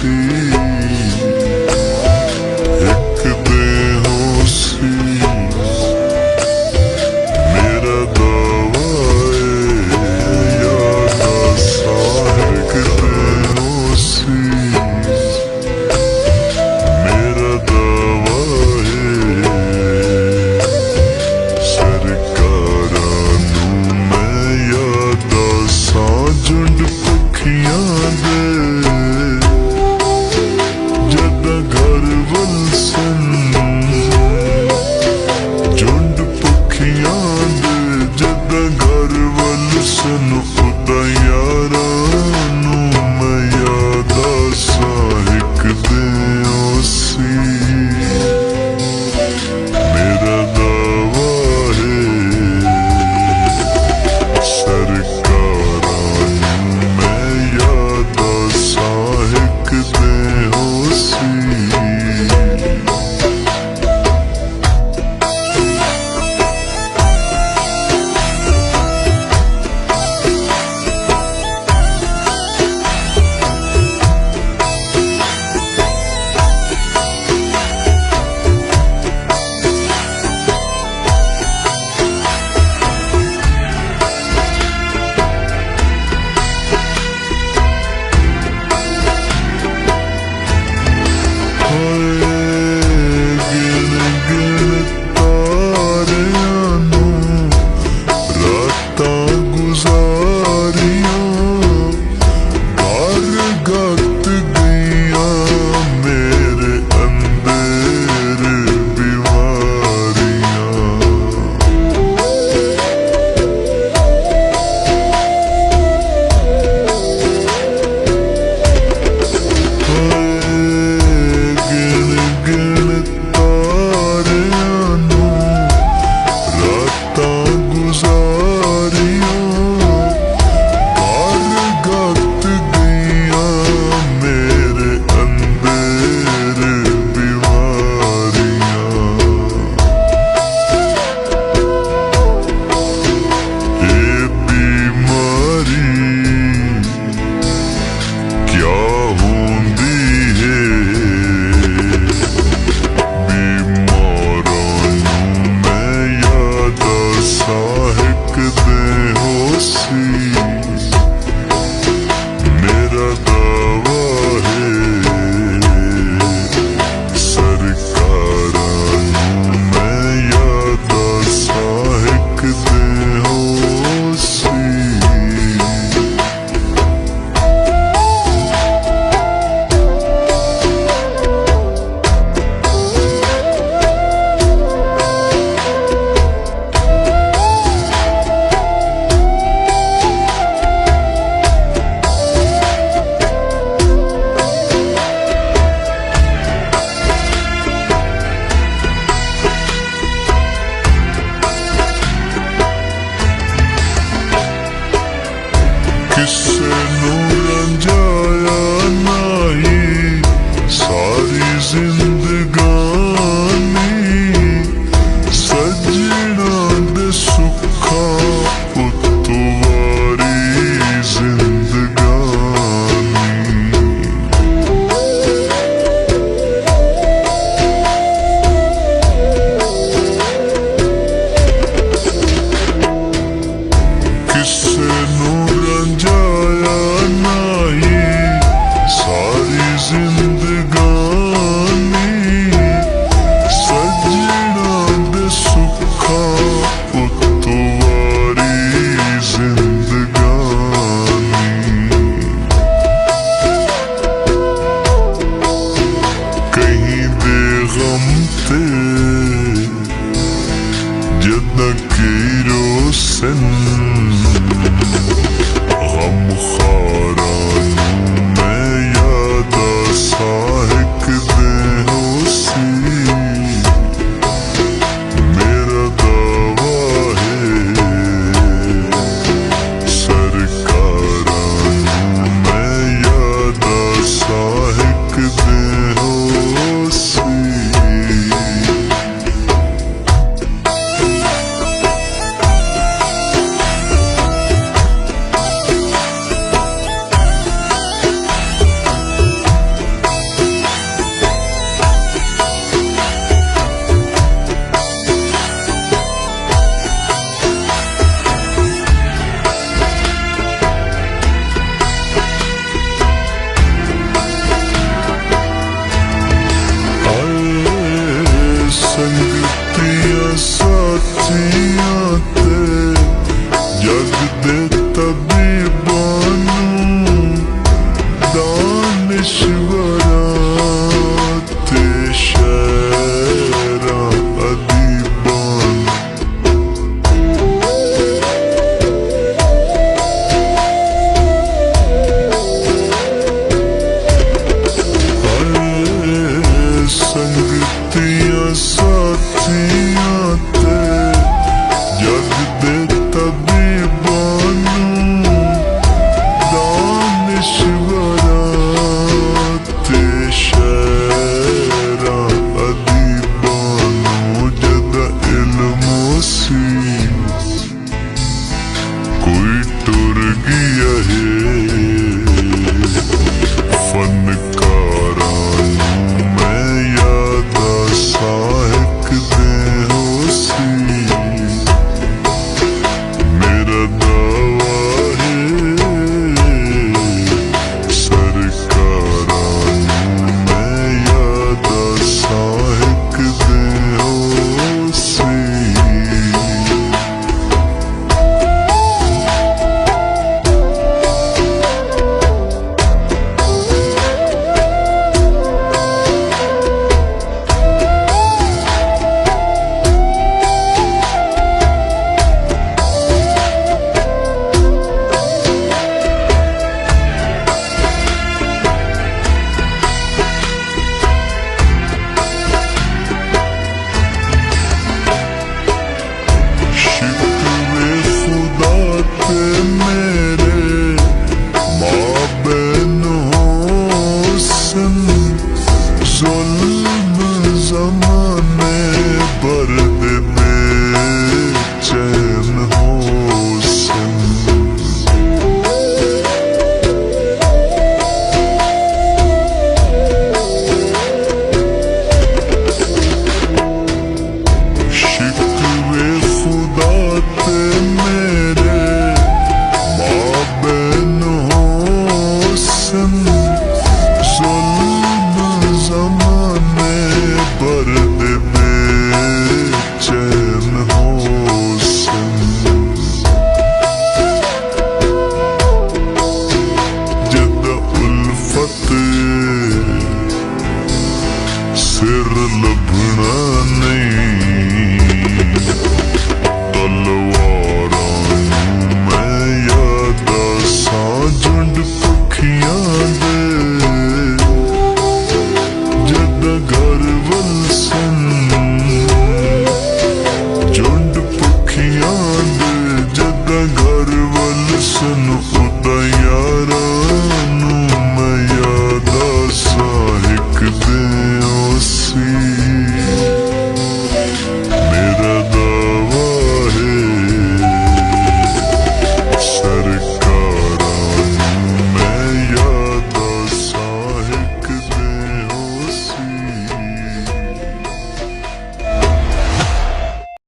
सी एक बेहोशी मेरा दावा याद सा एक बेहोशी मेरा दावा सरकारां नूं मैं याद सा झुंड पखियां दे जदा घर वल सन झुंड पखियां दे जदा घर वल सन उदा यारां नूं मैं याद सा एक बेहोशी मेरा दावा सरकारां नूं मैं याद सा एक बेहोशी किसे नूं रंजाया नहीं सारी जिंदगानी सजना दे सुखा उत्तों वारी जिंदगानी किसे नूं रंजाया नहीं सारी जिंदगानी सजना दे सुखा उत्तों वारी जिंदगानी कहीं दे गम ते जदा कीरो सन गम खारा नूं मैं याद सा ਦਾਨਿਸ਼ਵਰਾਂ ਤੇ ਸ਼ਾਇਰਾਂ ਅਦੀਬਾਂ ਸੰਗਤੀਆਂ ਸਾਥੀਆਂ ਤੇ ਜਗ ਦੇ ਤਬੀਬਾਂ ਨੂੰ ਦਾਨਿਸ਼ਵਰਾਂ ਤੇ ਸ਼ਾਇਰਾਂ ਅਦੀਬਾਂ ਨੂੰ ਜਦ ਇਲਮ ਸੀ ਕੋਈ ਟੁਰ ਗਿਆ ਹੈ ਫਨਕਾਰਾਂ ਨੂੰ ਮੈਂ ਯਾਦ ਸਾਹਿਕ ਦੇ ਹੋ ਸੀ ਮੇਰਾ ਦਾਵਾ ਹੈ ਸਰਕਾਰਾਂ ਨੂੰ ਮੈਂ ਯਾਦ ਸਾਹਿਕ ਦੇ ਹੋ ਸੀ शिकवे खुदा ते मेरे माँ बहन होसन जुल्म ज़माने भर दे बेचैन होसन शिकवे खुदा ते मेरे माँ बहन होसन जुल्म ज़माने भर दे बेचैन होसन जद उल्फत सिर लभना नहीं तलवारां नूं मैं याद सां झुंड पखियां दे जद घर वलसन झुंड पखियां दे जद घर वलसन उदा यारा